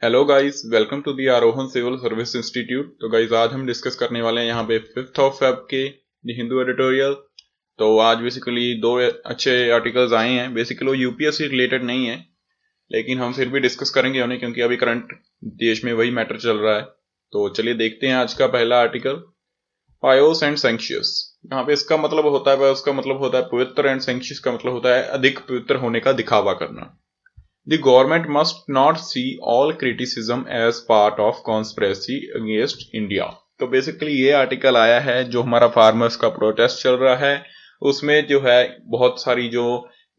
Hello guys, welcome to the Aarohan civil service institute. तो guys आज हम डिस्कस करने वाले हैं यहाँ पे 5th ऑफ फेब के द हिंदू एडिटोरियल। तो आज बेसिकली दो अच्छे आर्टिकल्स आए हैं। बेसिकली वो यूपीएससी रिलेटेड नहीं है, लेकिन हम फिर भी डिस्कस करेंगे उन्हें, क्योंकि अभी करंट देश में वही मैटर चल रहा है। तो चलिए देखते हैं आज का पहला आर्टिकल, पायोस एंड सेंक्शियस। यहाँ पे इसका मतलब होता है, उसका मतलब होता है पवित्र, एंड सेंक्शियस का मतलब होता है अधिक पवित्र होने का दिखावा करना। The government must not see all criticism as part of conspiracy against India। तो बेसिकली ये आर्टिकल आया है जो हमारा फार्मर्स का प्रोटेस्ट चल रहा है, उसमें जो है बहुत सारी जो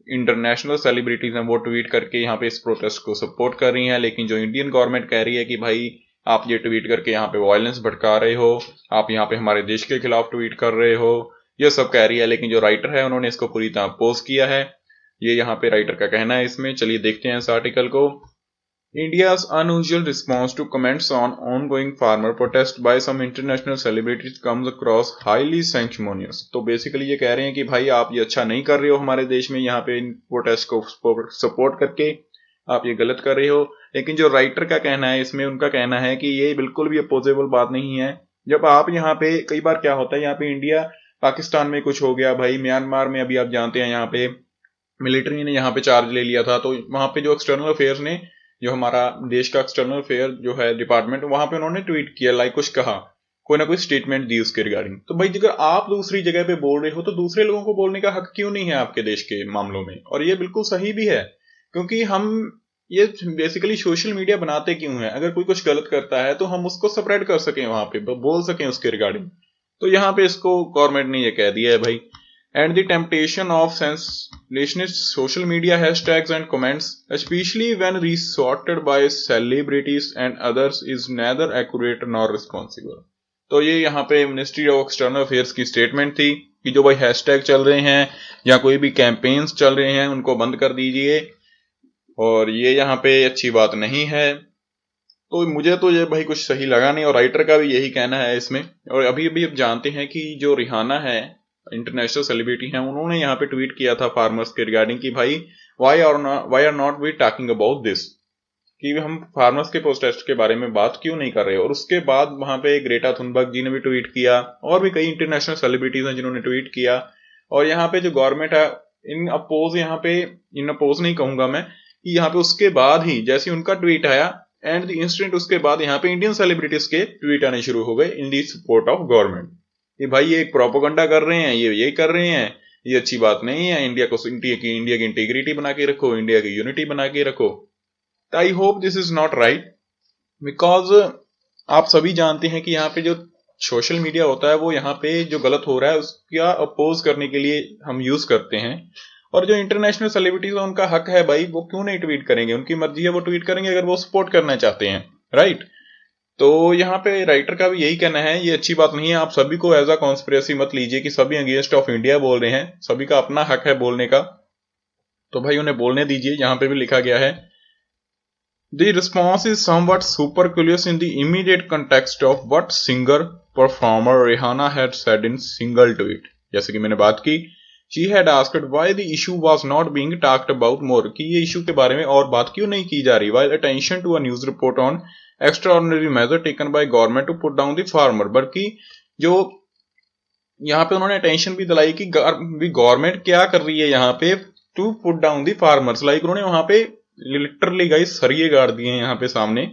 इंटरनेशनल सेलिब्रिटीज हैं वो ट्वीट करके यहाँ पे इस प्रोटेस्ट को सपोर्ट कर रही हैं। लेकिन जो इंडियन गवर्नमेंट कह रही है कि भाई आप ये ट्वीट करके यहाँ पे वायलेंस भड़का रहे हो, आप यहाँ पे हमारे देश के खिलाफ ट्वीट कर रहे हो, ये सब कह रही है। लेकिन जो राइटर है उन्होंने इसको पूरी तरह अपोज किया है। ये यहाँ पे राइटर का कहना है इसमें। चलिए देखते हैं इस आर्टिकल को। India's unusual response to comments on ongoing farmer protest by some international celebrities comes across highly sanctimonious। तो बेसिकली ये कह रहे हैं कि भाई आप ये अच्छा नहीं कर रहे हो हमारे देश में, यहाँ पे इन प्रोटेस्ट को सपोर्ट करके आप ये गलत कर रहे हो। लेकिन जो राइटर का कहना है इसमें, उनका कहना है कि ये बिल्कुल भी अपोजेबल बात नहीं है। जब आप यहाँ पे, कई बार क्या होता है यहाँ पे इंडिया पाकिस्तान में कुछ हो गया, भाई म्यांमार में अभी आप जानते हैं यहाँ पे मिलिट्री ने यहाँ पे चार्ज ले लिया था, तो वहां पे जो एक्सटर्नल अफेयर्स ने, जो हमारा देश का एक्सटर्नल अफेयर जो है डिपार्टमेंट, वहां पे उन्होंने ट्वीट किया, लाइक कुछ कहा, कोई ना कोई स्टेटमेंट दी उसके रिगार्डिंग। तो भाई अगर आप दूसरी जगह पे बोल रहे हो तो दूसरे लोगों को बोलने का हक क्यों नहीं है आपके देश के मामलों में? और ये बिल्कुल सही भी है, क्योंकि हम ये बेसिकली सोशल मीडिया बनाते क्यों है? अगर कोई कुछ गलत करता है तो हम उसको स्प्रेड कर सकें, वहां पे बोल सकें उसके रिगार्डिंग। तो यहाँ पे इसको गवर्नमेंट ने ये कह दिया है भाई। And the temptation of sensationalist social media hashtags and comments, especially when resorted by celebrities and others, is neither accurate nor responsible। तो ये यहाँ पे मिनिस्ट्री ऑफ एक्सटर्नल अफेयर्स की स्टेटमेंट थी कि जो भाई हैशटैग चल रहे हैं या कोई भी कैंपेन्स चल रहे हैं उनको बंद कर दीजिए, और ये यहाँ पे अच्छी बात नहीं है। तो मुझे तो ये भाई कुछ सही लगा नहीं, और राइटर का भी यही कहना है इसमें। और अभी अभी अब जानते हैं कि जो रिहाना है, इंटरनेशनल सेलिब्रिटी हैं, उन्होंने यहाँ पे ट्वीट किया था फार्मर्स के रिगार्डिंग कि भाई why are not we talking about this, कि हम फार्मर्स के प्रोटेस्ट के बारे में बात क्यों नहीं कर रहे। और उसके बाद वहां पे ग्रेटा थुनबर्ग जी ने भी ट्वीट किया, और भी कई इंटरनेशनल सेलिब्रिटीज हैं जिन्होंने ट्वीट किया। और यहाँ पे जो गवर्नमेंट है इन अपोज नहीं कहूंगा मैं, कि यहाँ पे उसके बाद ही जैसे उनका ट्वीट आया एंड द इंसिडेंट, उसके बाद यहाँ पे इंडियन सेलिब्रिटीज के ट्वीट आने शुरू हो गए इन दी सपोर्ट ऑफ गवर्नमेंट कि भाई ये एक प्रोपोगंडा कर रहे हैं, ये कर रहे हैं, ये अच्छी बात नहीं है। इंडिया की इंटीग्रिटी बना के रखो, इंडिया की यूनिटी बना के रखो। I hope this is not right, because आप सभी जानते हैं कि यहाँ पे जो सोशल मीडिया होता है वो यहाँ पे जो गलत हो रहा है उसका अपोज करने के लिए हम यूज करते हैं। और जो इंटरनेशनल सेलिब्रिटीज है उनका हक है भाई, वो क्यों नहीं ट्वीट करेंगे? उनकी मर्जी है, वो ट्वीट करेंगे अगर वो सपोर्ट करना चाहते हैं, राइट। तो यहाँ पे राइटर का भी यही कहना है, ये अच्छी बात नहीं है। आप सभी को एज अ कॉन्स्पिरेसी मत लीजिए कि सभी अगेंस्ट ऑफ इंडिया बोल रहे हैं, सभी का अपना हक है बोलने का, तो भाई उन्हें बोलने दीजिए। यहाँ पे भी लिखा गया है, the response is somewhat supercilious in the immediate context of what singer performer Rihanna had said in single tweet. जैसे कि मैंने बात की, she had asked why the issue was not being talked about more, कि ये issue के बारे में और बात क्यों नहीं की जा रही, while attention to a news report on extraordinary measure taken by government to put down the farmer। बल्कि जो यहाँ पे उन्होंने अटेंशन भी दिलाई कि गवर्नमेंट क्या कर रही है यहाँ पे to put down the farmers. Like उन्होंने वहां पे लिटरली गाइस सरिये गाड़ दिए हैं यहाँ पे सामने,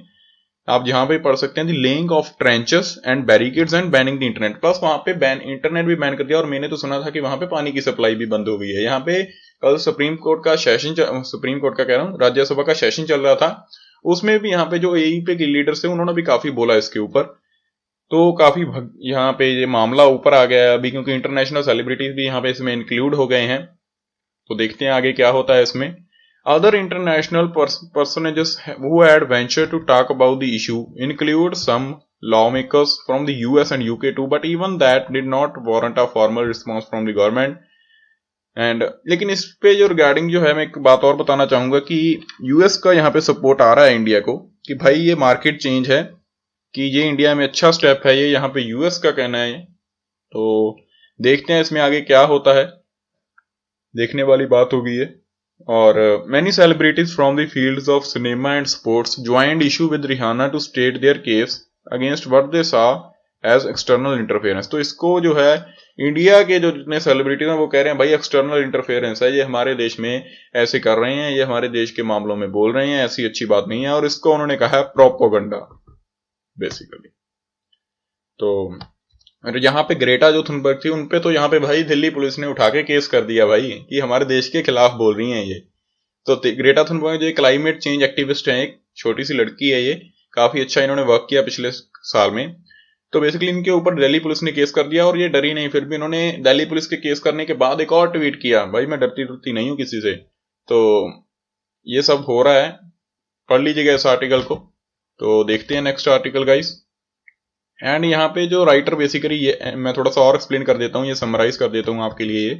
आप जहां पे पढ़ सकते हैं, the laying of trenches and barricades and banning the internet. Plus वहां पे इंटरनेट भी बैन कर दिया, और मैंने तो सुना था कि वहां पे पानी की सप्लाई भी बंद हो गई है। यहाँ पे कल सुप्रीम कोर्ट का कह रहा हूँ, राज्यसभा का सेशन चल रहा था, उसमें भी यहाँ पे जो एईपी के लीडर्स थे उन्होंने भी काफी बोला इसके ऊपर। तो काफी यहाँ पे ये मामला ऊपर आ गया है अभी, क्योंकि इंटरनेशनल सेलिब्रिटीज भी यहाँ पे इसमें इंक्लूड हो गए हैं। तो देखते हैं आगे क्या होता है इसमें। Other international personages who had ventured to talk about the issue include some lawmakers from the US and UK too, but even that did not warrant a formal response from the government. And लेकिन इस पे जो regarding जो है, मैं एक बात और बताना चाहूंगा कि यूएस का यहाँ पे सपोर्ट आ रहा है इंडिया को कि भाई ये मार्केट चेंज है, कि ये इंडिया में अच्छा स्टेप है, ये यहाँ पे यूएस का कहना है। तो देखते हैं इसमें आगे क्या होता है, देखने वाली बात होगी ये। और many celebrities from the fields of cinema and sports joined issue with Rihanna to state their case against what they saw as external interference। तो इसको जो है इंडिया के जो जितने सेलिब्रिटीज हैं वो कह रहे हैं भाई एक्सटर्नल इंटरफेरेंस है, ये हमारे देश में ऐसे कर रहे हैं, ये हमारे देश के मामलों में बोल रहे हैं, ऐसी अच्छी बात नहीं है, और इसको उन्होंने कहा है प्रोपोगंडा बेसिकली। तो यहाँ पे ग्रेटा जो थुनबर्ग थी उनपे तो यहाँ पे भाई दिल्ली पुलिस ने उठा के केस कर दिया भाई कि हमारे देश के खिलाफ बोल रही हैं ये। तो ग्रेटा थुनबर्ग जो क्लाइमेट चेंज एक्टिविस्ट है, एक छोटी सी लड़की है, ये काफी अच्छा इन्होंने वर्क किया पिछले साल में। तो बेसिकली इनके ऊपर दिल्ली पुलिस ने केस कर दिया और ये डरी नहीं, फिर भी इन्होंने दिल्ली पुलिस के केस करने के बाद एक और ट्वीट किया, भाई मैं डरती नहीं हूं किसी से। तो ये सब हो रहा है, पढ़ लीजिएगा इस आर्टिकल को। तो देखते हैं नेक्स्ट आर्टिकल गाइस। एंड यहाँ पे जो राइटर बेसिकली ये मैं थोड़ा सा और एक्सप्लेन कर देता हूँ, ये समराइज कर देता हूँ आपके लिए ये।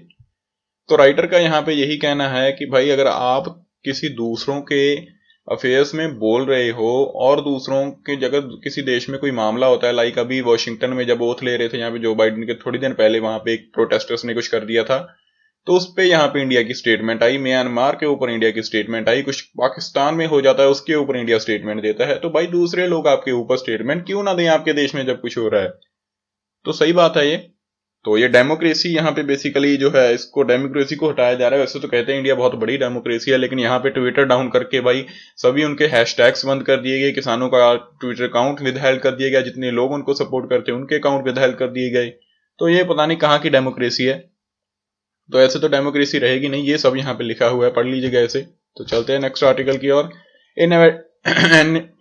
तो राइटर का यहाँ पे यही कहना है कि भाई अगर आप किसी दूसरों के अफेयर्स में बोल रहे हो और दूसरों के जगह किसी देश में कोई मामला होता है, लाइक अभी वॉशिंगटन में जब ओथ ले रहे थे यहाँ पे जो बाइडेन के थोड़ी दिन पहले, वहां पे एक प्रोटेस्टर्स ने कुछ कर दिया था, तो उस पे यहाँ पे इंडिया की स्टेटमेंट आई, म्यांमार के ऊपर इंडिया की स्टेटमेंट आई, कुछ पाकिस्तान में हो जाता है उसके ऊपर इंडिया स्टेटमेंट देता है। तो भाई दूसरे लोग आपके ऊपर स्टेटमेंट क्यों ना दें आपके देश में जब कुछ हो रहा है? तो सही बात है ये। तो ये डेमोक्रेसी यहाँ पे बेसिकली जो है, इसको डेमोक्रेसी को हटाया जा रहा है। वैसे तो कहते हैं इंडिया बहुत बड़ी डेमोक्रेसी है, लेकिन यहाँ पे ट्विटर डाउन करके भाई सभी उनके हैशटैग्स बंद कर दिए गए, किसानों का ट्विटर अकाउंट विदहेल्ड कर दिया गया, जितने लोग उनको सपोर्ट करते हैं उनके अकाउंट विदहेल्ड कर दिए गए। तो ये पता नहीं कहाँ की डेमोक्रेसी है। तो ऐसे तो डेमोक्रेसी रहेगी नहीं, ये सब यहाँ पे लिखा हुआ है, पढ़ लीजिएगा ऐसे। तो चलते हैं नेक्स्ट आर्टिकल की ओर।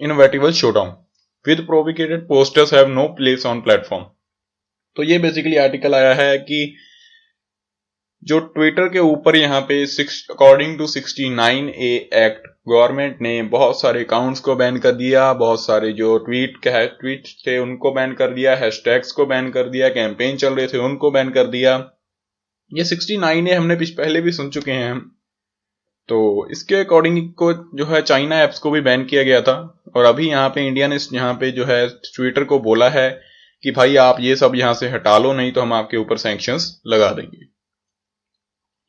Innovative showdown with provocative posters have no place on platform. तो ये बेसिकली आर्टिकल आया है कि जो ट्विटर के ऊपर यहाँ पे according to 69A act government ने बहुत सारे अकाउंट्स को बैन कर दिया, बहुत सारे जो ट्वीट थे उनको बैन कर दिया, हैशटैग्स को बैन कर दिया, कैंपेन चल रहे थे उनको बैन कर दिया। ये 69A हमने पहले भी सुन चुके हैं हम। तो इसके अकॉर्डिंग को जो है चाइना एप्स को भी बैन किया गया था, और अभी यहाँ पे इंडिया ने यहाँ पे जो है ट्विटर को बोला है कि भाई आप ये सब यहां से हटा लो, नहीं तो हम आपके ऊपर सैंक्शंस लगा देंगे।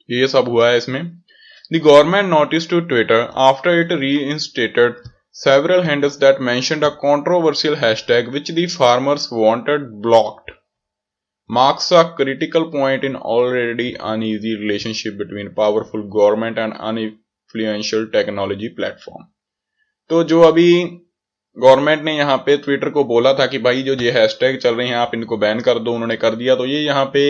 ये सब हुआ है इसमें। The government notice to Twitter after it reinstated several handles that mentioned a controversial hashtag which the farmers wanted blocked marks a critical point in already uneasy relationship between powerful government and uninfluential technology platform। तो जो अभी government ने यहाँ पे Twitter को बोला था कि भाई जो ये हैशटैग चल रहे हैं आप इनको बैन कर दो, उन्होंने कर दिया, तो ये यहाँ पे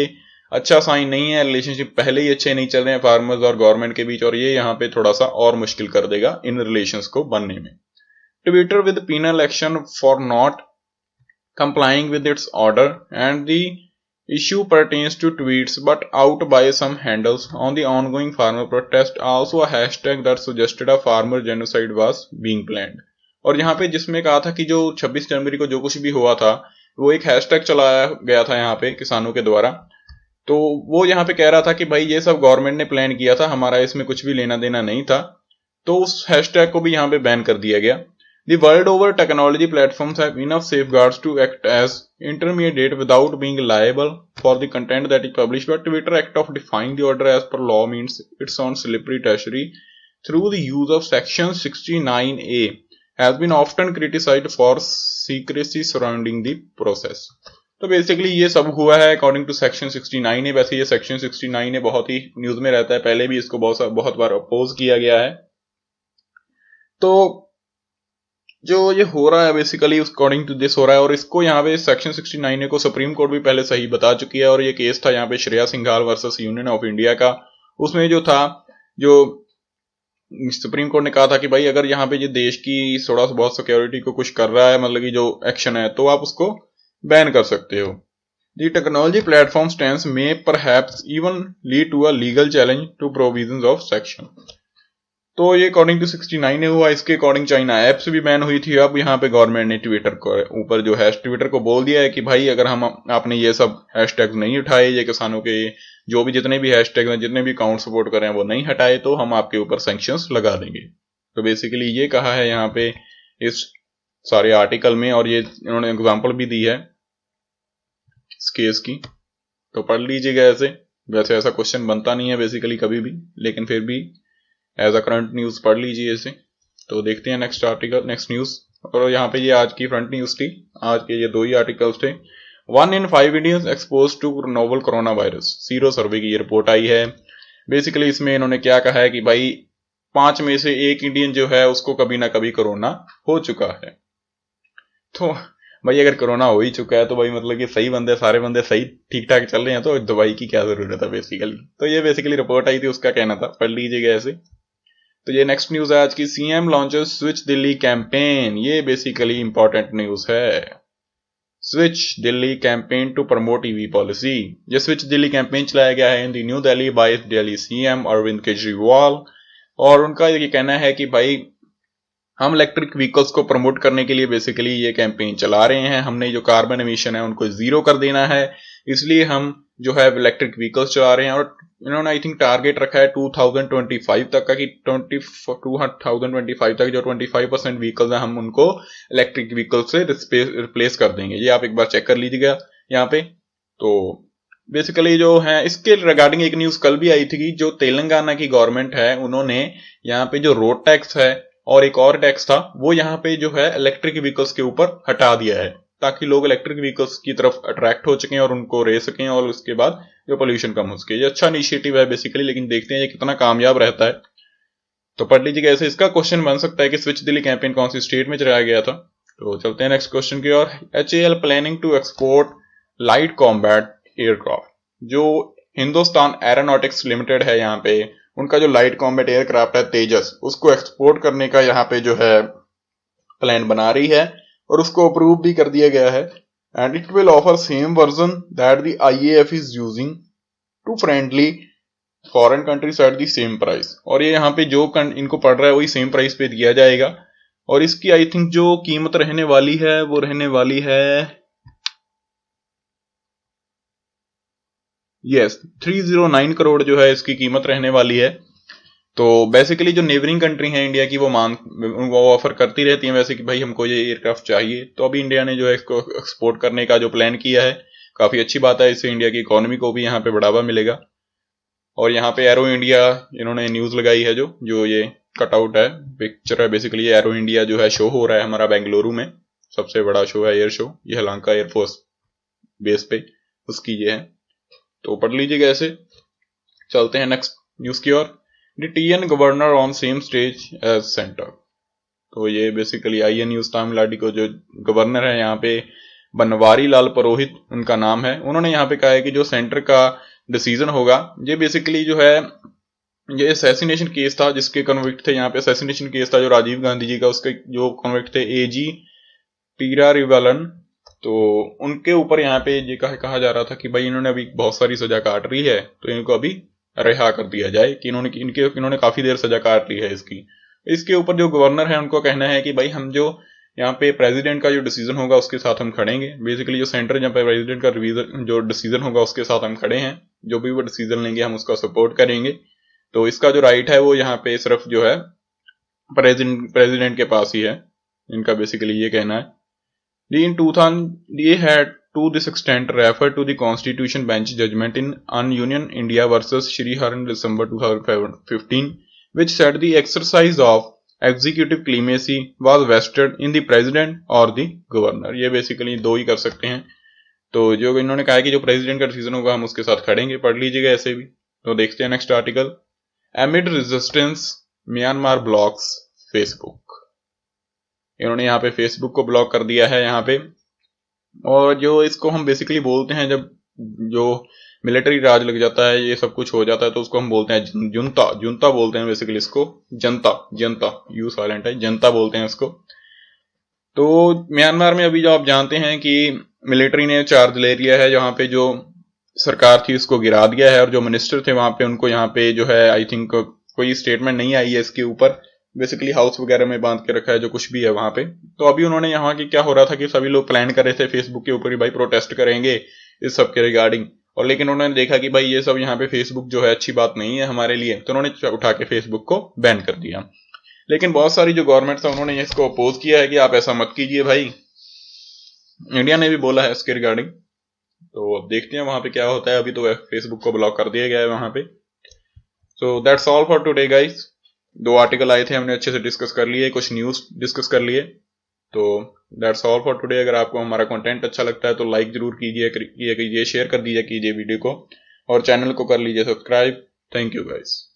अच्छा साइन नहीं है। रिलेशनशिप पहले ही अच्छे नहीं चल रहे हैं फार्मर्स और गवर्नमेंट के बीच, और ये यहाँ पे थोड़ा सा और मुश्किल कर देगा इन रिलेशंस को बनने में। Twitter with penal action for not complying with its order and the issue pertains to tweets but out by some handles on the ongoing farmer protest, also a hashtag that suggested a farmer genocide was being planned। और यहाँ पे जिसमें कहा था कि जो 26 जनवरी को जो कुछ भी हुआ था वो एक हैशटैग चलाया गया था यहाँ पे किसानों के द्वारा, तो वो यहाँ पे कह रहा था कि भाई ये सब गवर्नमेंट ने प्लान किया था, हमारा इसमें कुछ भी लेना देना नहीं था। तो उस हैशटैग को भी यहाँ पे बैन कर दिया गया। The world over technology platforms have enough safeguards to act as intermediate without being liable for the content that is published, but Twitter act of defying the order as per law means it's on slippery territory through the use of section 69A has been often criticized for secrecy surrounding the process। तो basically ये सब हुआ है according to section 69A। वैसे ये section 69A बहुत ही news में रहता है, पहले भी इसको बहुत बार अपोज किया गया है। तो जो ये हो रहा है बेसिकली अकॉर्डिंग टू दिस हो रहा है, और इसको यहाँ पे सेक्शन 69A को सुप्रीम कोर्ट भी पहले सही बता चुकी है। और ये केस था यहाँ पे Shreya Singhal versus union of India का। उसमें जो था, जो सुप्रीम कोर्ट ने कहा था कि भाई अगर यहाँ पे ये देश की थोड़ा सा बहुत सिक्योरिटी को कुछ कर रहा है, मतलब कि जो एक्शन है, तो आप उसको बैन कर सकते हो। The technology platform stance may perhaps even lead to a legal challenge to provisions of section। तो ये अकॉर्डिंग टू 69A हुआ। इसके अकॉर्डिंग चाइना एप्स भी बैन हुई थी। अब यहाँ पे गवर्नमेंट ने ट्विटर को ऊपर जो है ट्विटर को बोल दिया है कि भाई अगर आपने ये सब हैशटैग नहीं उठाए, ये किसानों के जो भी जितने भी हैशटैग हैं, जितने भी अकाउंट सपोर्ट कर रहे हैं वो नहीं हटाए, तो हम आपके ऊपर सैंक्शंस लगा देंगे। तो बेसिकली ये कहा है यहाँ पे इस सारे आर्टिकल में, और ये इन्होंने एग्जाम्पल भी दी है इस केस की। तो पढ़ लीजिएगा ऐसे। वैसे ऐसा क्वेश्चन बनता नहीं है बेसिकली कभी भी, लेकिन फिर भी एज अ करंट न्यूज पढ़ लीजिए इसे। तो देखते हैं नेक्स्ट आर्टिकल, नेक्स्ट न्यूज। और यहाँ पे ये आज की फ्रंट न्यूज थी, आज के ये 2 ही आर्टिकल्स थे। 1 in 5 Indians expose to novel corona virus, sero survey की ये रिपोर्ट आई है। बेसिकली इसमें इन्होंने क्या कहा है कि भाई 5 में से 1 इंडियन जो है उसको कभी ना कभी कोरोना हो चुका है। तो भाई अगर कोरोना हो ही चुका है तो भाई मतलब कि सही बंदे, सारे बंदे सही ठीक ठाक चल रहे हैं, तो दवाई की क्या जरूरत है बेसिकली। तो ये बेसिकली रिपोर्ट आई थी, उसका कहना था, पढ़ लीजिएगा ऐसे। तो ये नेक्स्ट न्यूज है आज की, CM launches switch Delhi campaign. ये बेसिकली इंपॉर्टेंट न्यूज है। Switch Delhi campaign to promote EV policy. ये स्विच दिल्ली कैंपेन चलाया गया है in the New Delhi by Delhi CM Arvind Kejriwal. और उनका ये कहना है कि भाई हम इलेक्ट्रिक व्हीकल्स को प्रमोट करने के लिए बेसिकली ये कैंपेन चला रहे हैं। हमने जो कार्बन एमिशन है उनको 0 कर देना है, इसलिए हम जो है इलेक्ट्रिक व्हीकल्स चला रहे हैं। और इन्होंने आई थिंक टारगेट रखा है 2025 तक का कि 2025 तक जो 25% व्हीकल्स हैं हम उनको इलेक्ट्रिक व्हीकल से रिप्लेस कर देंगे। ये आप एक बार चेक कर लीजिएगा यहाँ पे। तो बेसिकली जो है इसके रिगार्डिंग एक न्यूज कल भी आई थी कि जो तेलंगाना की गवर्नमेंट है उन्होंने यहाँ पे जो रोड टैक्स है और एक और टैक्स था वो यहाँ पे जो है इलेक्ट्रिक व्हीकल्स के ऊपर हटा दिया है, ताकि लोग इलेक्ट्रिक व्हीकल्स की तरफ अट्रैक्ट हो सकें और उनको रह सकें और उसके बाद जो पोल्यूशन कम हो सके। ये अच्छा इनिशिएटिव है बेसिकली, लेकिन देखते हैं ये कितना कामयाब रहता है। तो पढ़ लीजिएगा ऐसे। इसका क्वेश्चन बन सकता है कि स्विच दिल्ली कैंपेन कौन सी स्टेट में चलाया गया था। तो चलते हैं नेक्स्ट क्वेश्चन की ओर। HAL planning to export light combat aircraft. जो हिंदुस्तान एरोनॉटिक्स लिमिटेड है यहाँ पे, उनका जो लाइट कॉम्बैट एयरक्राफ्ट है तेजस, उसको एक्सपोर्ट करने का यहाँ पे जो है प्लान बना रही है और उसको अप्रूव भी कर दिया गया है। And it will offer same version that the IAF is using to friendly foreign countries at the same price. और ये यहाँ पे जो इनको पड़ रहा है वही सेम प्राइस पे दिया जाएगा। और इसकी आई थिंक जो कीमत रहने वाली है वो रहने वाली है 309 करोड़ जो है इसकी कीमत रहने वाली है। तो बेसिकली जो नेबरिंग कंट्री है इंडिया की वो ऑफर करती रहती है वैसे कि भाई हमको ये एयरक्राफ्ट चाहिए। तो अभी इंडिया ने जो है इसको एक्सपोर्ट करने का जो प्लान किया है काफी अच्छी बात है, इससे इंडिया की इकोनॉमी को भी यहाँ पे बढ़ावा मिलेगा। और यहाँ पे एरो इंडिया इन्होंने न्यूज लगाई है, जो ये कटआउट है, पिक्चर है बेसिकली। एरो इंडिया जो है शो हो रहा है हमारा बेंगलुरु में, सबसे बड़ा शो है एयर शो, ये लंका एयरफोर्स बेस पे उसकी ये है। तो पढ़ लीजिएगा ऐसे। चलते हैं नेक्स्ट न्यूज की ओर। The TN governor on same stage as centre. तो ये बेसिकली IN न्यूज तमिलनाडु को जो गवर्नर है यहाँ पे बनवारी लाल पुरोहित उनका नाम है, उन्होंने यहाँ पे कहा है कि जो सेंटर का डिसीजन होगा, ये बेसिकली जो है ये असैसिनेशन केस था जिसके कन्विक्ट थे, यहाँ पे असैसिनेशन केस था जो राजीव गांधी जी का, उसके जो कन्विक्ट थे AG पीरारिवलन। तो उनके ऊपर यहाँ पे ये कहा जा रहा था कि भाई इन्होंने अभी बहुत सारी सजा काट रही है तो इनको अभी रिहा कर दिया जाए, कि इन्होंने काफी देर सजा काट ली है इसकी। इसके ऊपर जो गवर्नर है उनको कहना है कि भाई हम जो यहाँ पे प्रेसिडेंट का जो डिसीजन होगा उसके साथ हम खड़ेंगे। बेसिकली जो सेंटर जहाँ पे प्रेसिडेंट का जो डिसीजन होगा उसके साथ हम खड़े हैं, जो भी वो डिसीजन लेंगे हम उसका सपोर्ट करेंगे। तो इसका जो राइट है वो यहाँ पे सिर्फ जो है प्रेसिडेंट के पास ही है, इनका बेसिकली ये कहना है। In 2000, they had to this extent refer to the Constitution Bench judgment in Un-Union India versus Shri Haran December 2015, which said the exercise of executive clemency was vested in the president or the governor. ये basically दो ही कर सकते हैं। तो जो इन्होंने कहा कि जो प्रेसिडेंट का डिसीजन होगा हम उसके साथ खड़ेंगे, पढ़ लीजिएगा ऐसे भी। तो देखते हैं next article. Amid resistance, Myanmar blocks Facebook. इन्होंने यहाँ पे फेसबुक को ब्लॉक कर दिया है यहाँ पे। और जो इसको हम बेसिकली बोलते हैं, जब जो मिलिट्री राज लग जाता है, ये सब कुछ हो जाता है, तो उसको हम बोलते हैं जुनता बोलते हैं बेसिकली इसको। जनता यू साइलेंट है, जनता बोलते हैं इसको। तो म्यांमार में अभी जो आप जानते हैं कि मिलिट्री ने चार्ज ले लिया है, जहाँ पे जो सरकार थी उसको गिरा दिया है और जो मिनिस्टर थे वहां पे उनको यहाँ पे जो है आई थिंक कोई स्टेटमेंट नहीं आई है इसके ऊपर, बेसिकली हाउस वगैरह में बांध के रखा है जो कुछ भी है वहां पे। तो अभी उन्होंने यहाँ की क्या हो रहा था कि सभी लोग प्लान कर रहे थे फेसबुक के ऊपर ही भाई प्रोटेस्ट करेंगे इस सब के रिगार्डिंग, और लेकिन उन्होंने देखा कि भाई ये सब यहाँ पे फेसबुक जो है अच्छी बात नहीं है हमारे लिए, तो उन्होंने उठा के फेसबुक को बैन कर दिया। लेकिन बहुत सारी जो गवर्नमेंट है उन्होंने इसको अपोज किया है कि आप ऐसा मत कीजिए भाई। इंडिया ने भी बोला है इसके रिगार्डिंग। तो अब देखते हैं वहां पे क्या होता है। अभी तो फेसबुक को ब्लॉक कर दिया गया है वहां पे। So that's all for today guys. 2 article आए थे, हमने अच्छे से डिस्कस कर लिए, कुछ न्यूज़ डिस्कस कर लिए। तो दैट्स ऑल फॉर टुडे। अगर आपको हमारा कंटेंट अच्छा लगता है तो लाइक जरूर कीजिए, शेयर कर दीजिए वीडियो को, और चैनल को कर लीजिए सब्सक्राइब। Thank you guys.